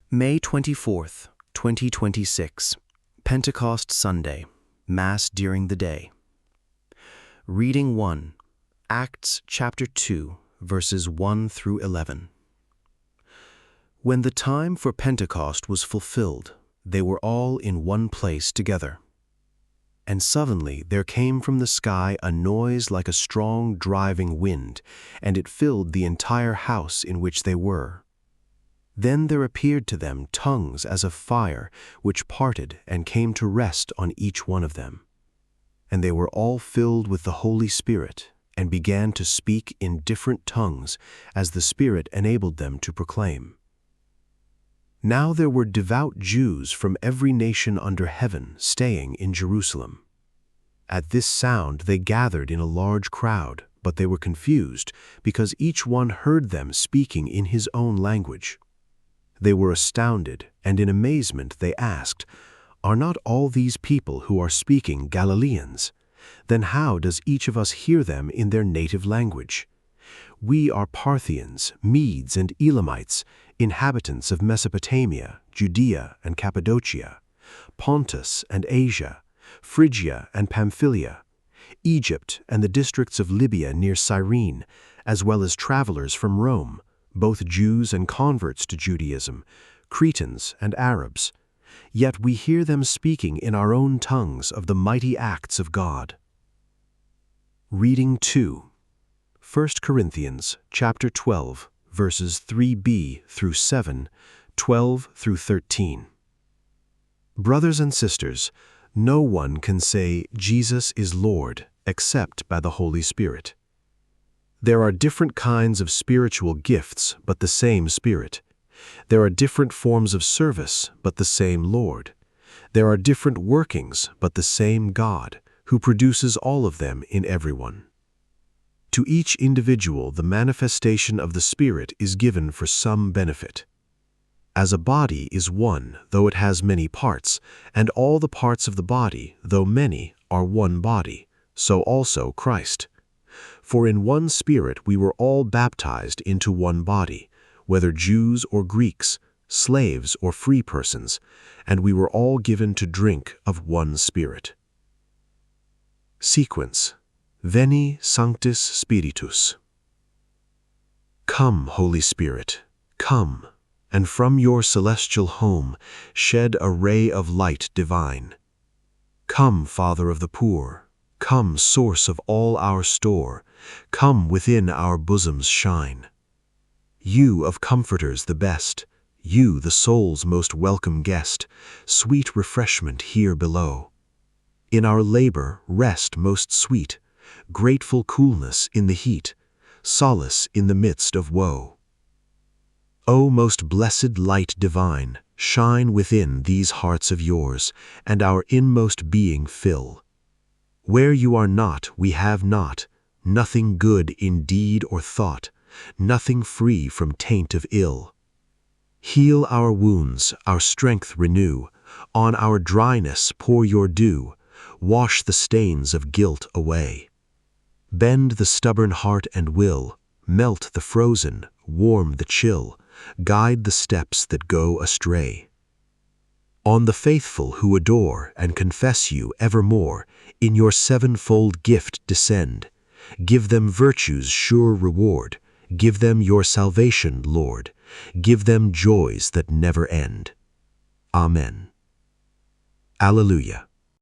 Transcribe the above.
May 24th, 2026, Pentecost Sunday, Mass during the day. Reading 1, Acts chapter 2, verses 1 through 11. When the time for Pentecost was fulfilled, they were all in one place together. And suddenly there came from the sky a noise like a strong driving wind, and it filled the entire house in which they were. Then there appeared to them tongues as of fire, which parted and came to rest on each one of them. And they were all filled with the Holy Spirit, and began to speak in different tongues, as the Spirit enabled them to proclaim. Now there were devout Jews from every nation under heaven staying in Jerusalem. At this sound they gathered in a large crowd, but they were confused, because each one heard them speaking in his own language. They were astounded, and in amazement they asked, "Are not all these people who are speaking Galileans? Then how does each of us hear them in their native language? We are Parthians, Medes, and Elamites, inhabitants of Mesopotamia, Judea and Cappadocia, Pontus and Asia, Phrygia and Pamphylia, Egypt and the districts of Libya near Cyrene, as well as travelers from Rome, both Jews and converts to Judaism, Cretans and Arabs. Yet we hear them speaking in our own tongues of the mighty acts of God." Reading 2. 1 Corinthians chapter 12, verses 3b through 7, 12 through 13. Brothers and sisters, no one can say Jesus is Lord except by the Holy Spirit. There are different kinds of spiritual gifts, but the same Spirit. There are different forms of service, but the same Lord. There are different workings, but the same God, who produces all of them in everyone. To each individual, the manifestation of the Spirit is given for some benefit. As a body is one, though it has many parts, and all the parts of the body, though many, are one body, so also Christ. For in one Spirit we were all baptized into one body, whether Jews or Greeks, slaves or free persons, and we were all given to drink of one Spirit. Sequence: Veni, Sanctus Spiritus. Come, Holy Spirit, come, and from your celestial home shed a ray of light divine. Come, Father of the poor, come, source of all our store, come within our bosoms shine. You of comforters the best, you the soul's most welcome guest, sweet refreshment here below. In our labor rest most sweet, grateful coolness in the heat, solace in the midst of woe. O most blessed light divine, shine within these hearts of yours, and our inmost being fill. Where you are not, we have not, nothing good in deed or thought, nothing free from taint of ill. Heal our wounds, our strength renew, on our dryness pour your dew, wash the stains of guilt away. Bend the stubborn heart and will, melt the frozen, warm the chill, guide the steps that go astray. On the faithful who adore and confess you evermore, in your sevenfold gift descend. Give them virtue's sure reward. Give them your salvation, Lord. Give them joys that never end. Amen. Alleluia.